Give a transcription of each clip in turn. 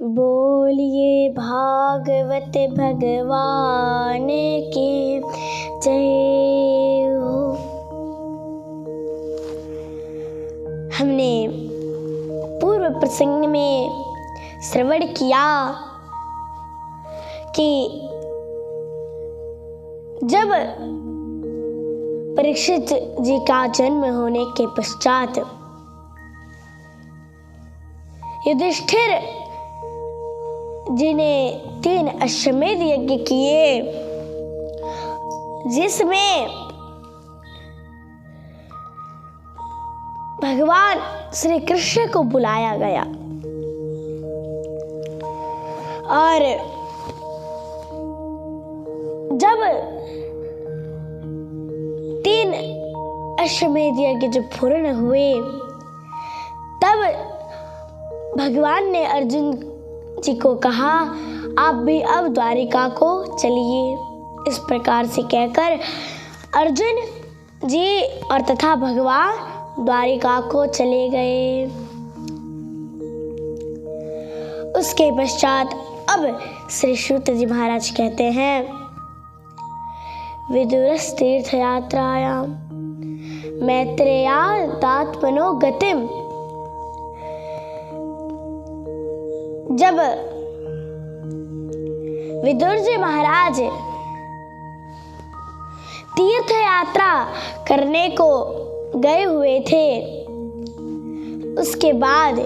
बोलिए भागवत भगवान की जय हो। हमने पूर्व प्रसंग में श्रवण किया कि जब परीक्षित जी का जन्म होने के पश्चात युधिष्ठिर जी ने 3 अश्वमेध यज्ञ किए, जिसमें भगवान श्री कृष्ण को बुलाया गया और जब 3 अश्वमेध यज्ञ जब पूर्ण हुए तब भगवान ने अर्जुन जी को कहा, आप भी अब द्वारिका को चलिए। इस प्रकार से कहकर अर्जुन जी और तथा भगवान द्वारिका को चले गए। उसके पश्चात अब श्री सूत जी महाराज कहते हैं, विदुरस् तीर्थयात्रायां मैत्रेयादात्मनो गतिम। जब विदुर जी महाराज तीर्थ यात्रा करने को गए हुए थे, उसके बाद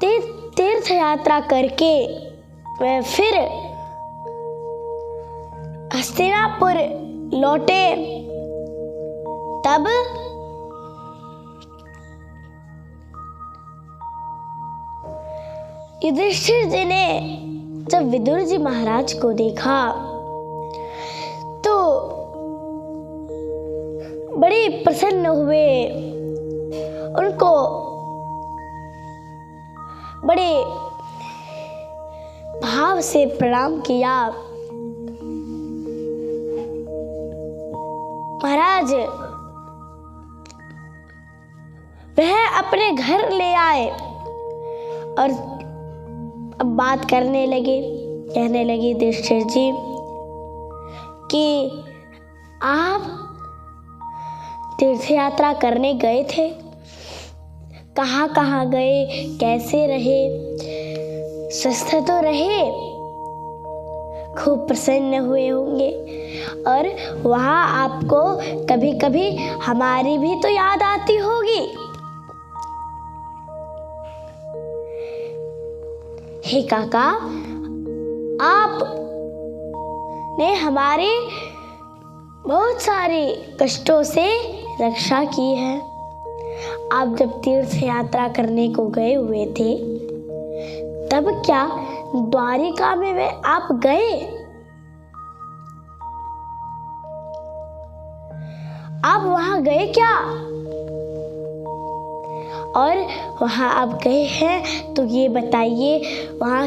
तीर्थ यात्रा करके वह फिर हस्तिनापुर लौटे, तब युधिष्ठिर जी ने जब विदुर जी महाराज को देखा तो बड़े प्रसन्न हुए, उनको बड़े भाव से प्रणाम किया। महाराज वह अपने घर ले आए और अब बात करने लगे, कहने लगे युधिष्ठिर जी कि आप तीर्थ यात्रा करने गए थे, कहाँ कहाँ गए, कैसे रहे, स्वस्थ तो रहे, खूब प्रसन्न हुए होंगे और वहाँ आपको कभी कभी हमारी भी तो याद आती होगी। हे काका, आप ने हमारे बहुत सारे कष्टों से रक्षा की है। आप जब तीर्थ यात्रा करने को गए हुए थे तब क्या द्वारिका में वे आप गए? आप वहां गए क्या? और वहां आप गए हैं तो ये बताइए वहां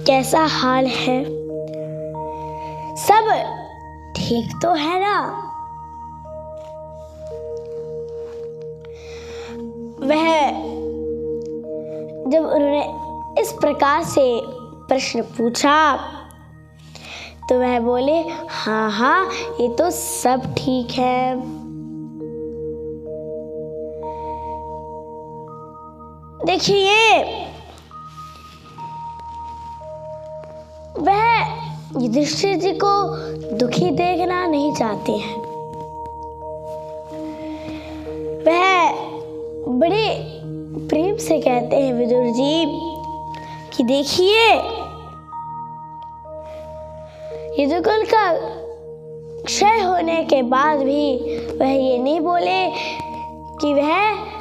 कैसा हाल है, सब ठीक तो है ना? वह जब उन्होंने इस प्रकार से प्रश्न पूछा तो वह बोले, हाँ हाँ ये तो सब ठीक है। देखिए वह युधिष्ठिर जी को दुखी देखना नहीं चाहते हैं। वह बड़े प्रेम से कहते हैं विदुर जी कि देखिए यदुकुल का क्षय होने के बाद भी वह ये नहीं बोले कि वह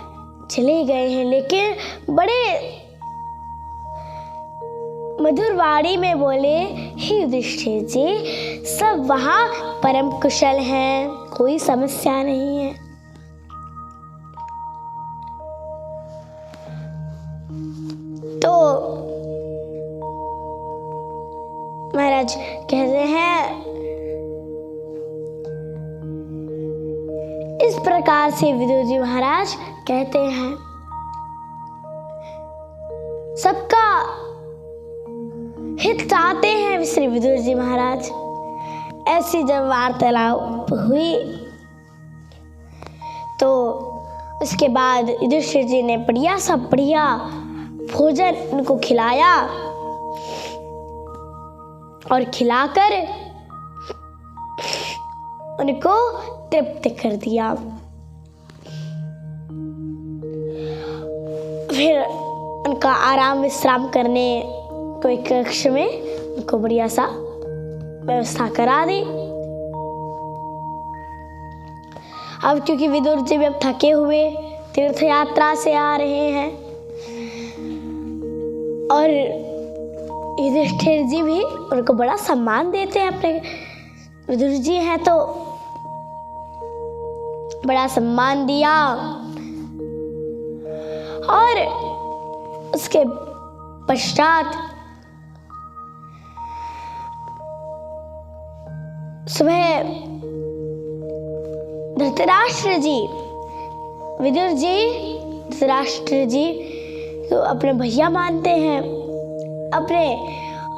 चले गए हैं, लेकिन बड़े मधुर वाणी में बोले, हे युधिष्ठिर जी सब वहां परम कुशल हैं, कोई समस्या नहीं है। तो महाराज कहते हैं, इस प्रकार से विदुर जी महाराज कहते हैं सबका हित चाहते हैं श्री विदुर जी महाराज। ऐसी जब वार्तालाप हुई तो उसके बाद युधिष्ठिर जी ने बढ़िया भोजन उनको खिलाया और खिलाकर उनको तृप्त कर दिया। फिर उनका आराम विश्राम करने को एक कक्ष में उनको बढ़िया सा व्यवस्था करा दी। अब क्योंकि विदुर जी भी अब थके हुए तीर्थ यात्रा से आ रहे हैं और युधिष्ठिर जी भी उनको बड़ा सम्मान देते हैं। अपने विदुर जी हैं तो बड़ा सम्मान दिया और उसके पश्चात सुबह धृतराष्ट्र जी विदुर जी धृतराष्ट्र जी तो अपने भैया मानते हैं,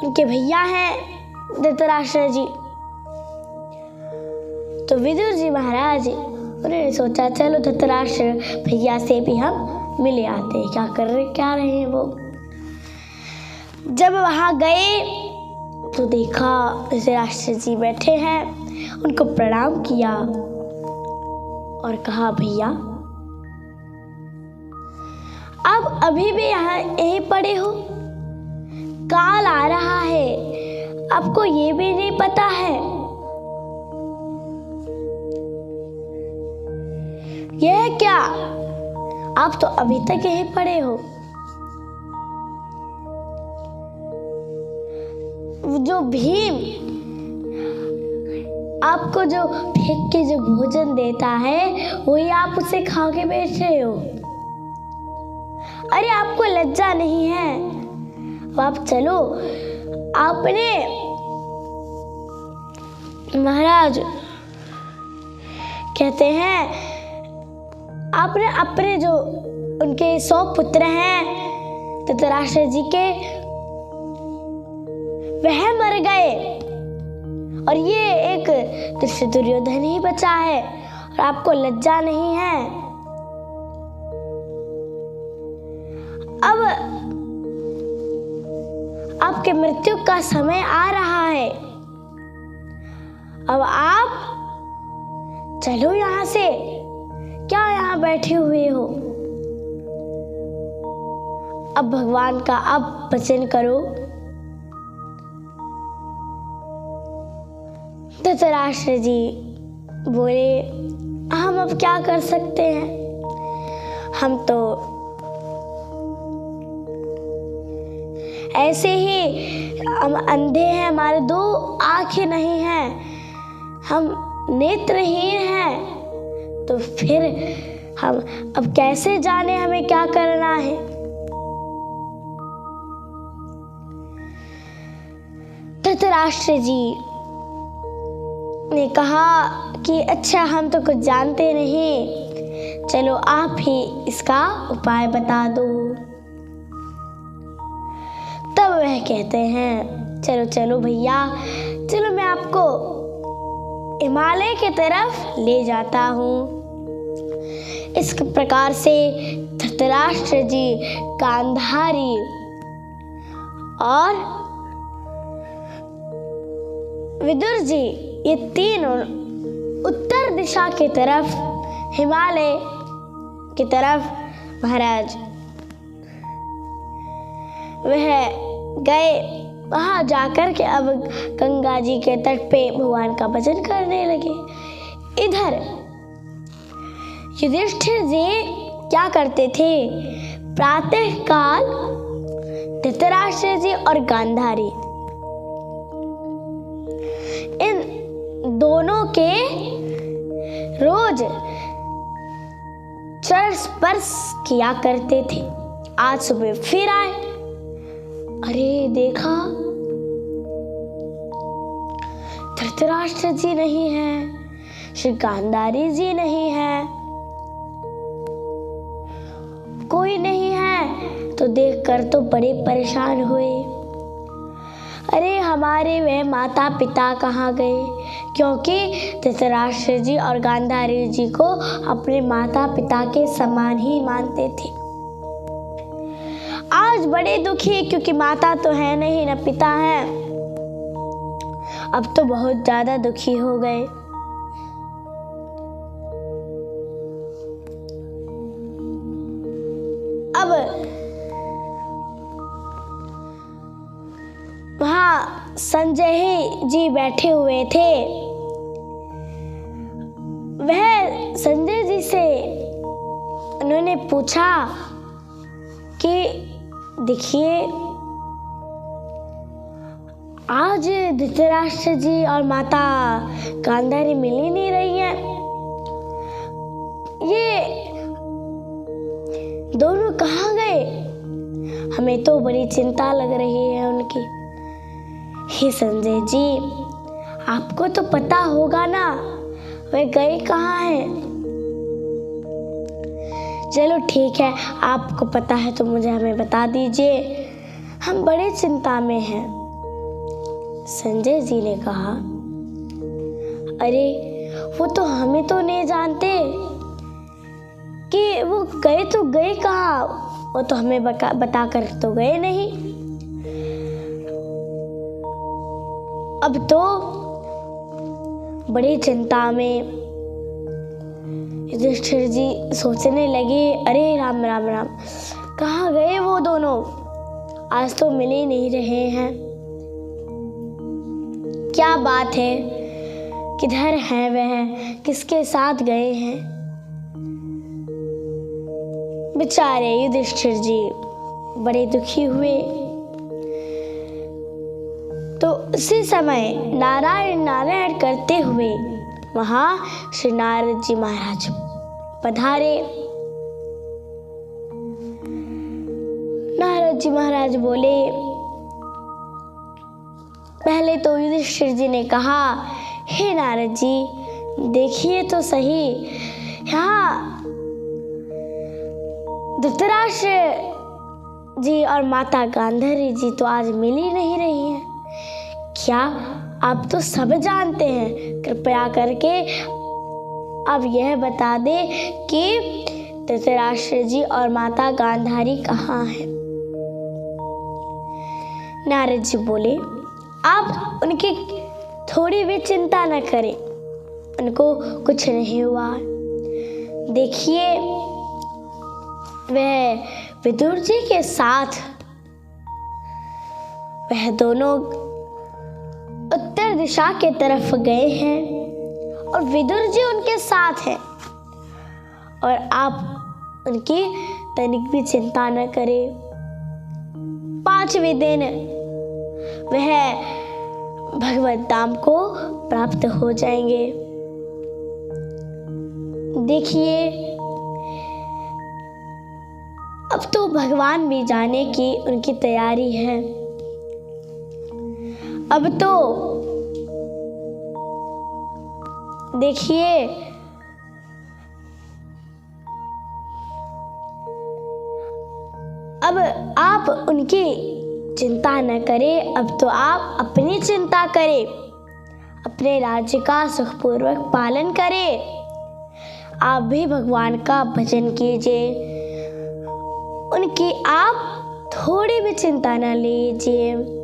उनके भैया हैं धृतराष्ट्र जी। तो विदुर जी महाराज उन्होंने सोचा चलो धृतराष्ट्र भैया से भी हम मिले आते हैं, क्या रहे हैं वो। जब वहां गए तो देखा धृतराष्ट्र जी बैठे हैं, उनको प्रणाम किया और कहा भैया अब अभी भी यहाँ यहीं पड़े हो, काल आ रहा है, आपको ये भी नहीं पता है। यह क्या, आप तो अभी तक यहीं पड़े हो। जो भीम आपको जो फेंक के जो भोजन देता है वही आप उसे खा के बैठ रहे हो। अरे आपको लज्जा नहीं है, आप चलो। आपने महाराज कहते हैं आपने अपने जो उनके 100 पुत्र हैं धृतराष्ट्र जी के वह मर गए और ये एक दुर्योधन ही बचा है और आपको लज्जा नहीं है। अब आपके मृत्यु का समय आ रहा है, अब आप चलो यहां से, क्या यहां बैठे हुए हो। अब भगवान का अब वचन करो। धृतराष्ट्र जी बोले हम अब क्या कर सकते हैं, हम तो ऐसे ही हम अंधे हैं, हमारे 2 आंखें नहीं हैं, हम नेत्रहीन हैं, तो फिर हम अब कैसे जाने हमें क्या करना है। धृतराष्ट्र जी ने कहा कि अच्छा हम तो कुछ जानते नहीं, चलो आप ही इसका उपाय बता दो। तब वह कहते हैं चलो चलो भैया, चलो मैं आपको हिमालय की तरफ ले जाता हूँ। इस प्रकार से धृतराष्ट्र जी, गांधारी और विदुर जी ये तीनों उत्तर दिशा की तरफ, हिमालय की तरफ महाराज वह गए। वहां जाकर के अब गंगा जी के तट पे भगवान का भजन करने लगे। इधर युधिष्ठिर जी क्या करते थे, प्रातः काल धृतराष्ट्र जी और गांधारी इन दोनों के रोज चरण स्पर्श किया करते थे। आज सुबह फिर आए, अरे देखा धृतराष्ट्र जी नहीं है, श्री गांधारी जी नहीं है, कोई नहीं है। तो देखकर तो बड़े परेशान हुए। अरे हमारे वह माता पिता कहाँ गए, क्योंकि धृतराष्ट्र जी और गांधारी जी को अपने माता पिता के समान ही मानते थे। आज बड़े दुखी, क्योंकि माता तो है नहीं न पिता है। अब तो बहुत ज्यादा दुखी हो गए। अब वहां संजय जी बैठे हुए थे। वह संजय जी से उन्होंने पूछा कि देखिए, आज धृतराष्ट्र जी और माता गांधारी मिल ही नहीं रही है। ये दोनों कहाँ गए? हमें तो बड़ी चिंता लग रही है उनकी। हे संजय जी, आपको तो पता होगा ना वे गए कहाँ हैं। चलो ठीक है, आपको पता है तो मुझे हमें बता दीजिए, हम बड़े चिंता में हैं। संजय जी ने कहा, अरे वो तो हमें तो नहीं जानते कि वो गए तो गए कहाँ, वो तो हमें बता कर तो गए नहीं। अब तो बड़ी चिंता में युधिष्ठिर जी सोचने लगे, अरे राम राम राम, कहाँ गए वो दोनों, आज तो मिल ही नहीं रहे हैं। क्या बात है, किधर हैं वह, किसके साथ गए हैं। बेचारे युधिष्ठिर जी बड़े दुखी हुए। तो उसी समय नारायण नारायण करते हुए वहां श्री नारद जी महाराज पधारे। नारद जी महाराज बोले, पहले तो युधिष्ठिर जी ने कहा, हे नारद जी, देखिए तो सही, यहाँ धृतराष्ट्र जी और माता गांधारी जी तो आज मिल ही नहीं रही हैं। क्या आप तो सब जानते हैं, कृपया करके अब यह बता दे कि धृतराष्ट्र जी और माता गांधारी कहाँ हैं। नारद जी बोले, आप उनकी थोड़ी भी चिंता न करें, उनको कुछ नहीं हुआ। देखिए, वह विदुर जी के साथ वह दोनों उत्तर दिशा के तरफ गए हैं और विदुर जी उनके साथ हैं, और आप उनकी तनिक भी चिंता न करें। 5वें दिन वह भगवत धाम को प्राप्त हो जाएंगे। देखिए, अब तो भगवान भी जाने की उनकी तैयारी है। अब तो देखिए, अब आप उनकी चिंता न करें, अब तो आप अपनी चिंता करें, अपने राज्य का सुखपूर्वक पालन करें। आप भी भगवान का भजन कीजिए, उनकी आप थोड़ी भी चिंता न लीजिए।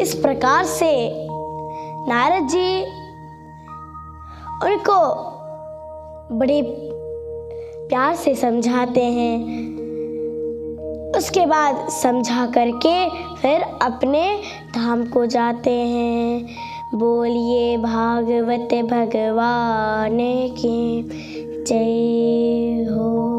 इस प्रकार से नारद जी उनको बड़े प्यार से समझाते हैं। उसके बाद समझा करके फिर अपने धाम को जाते हैं। बोलिए भागवत भगवान की जय हो।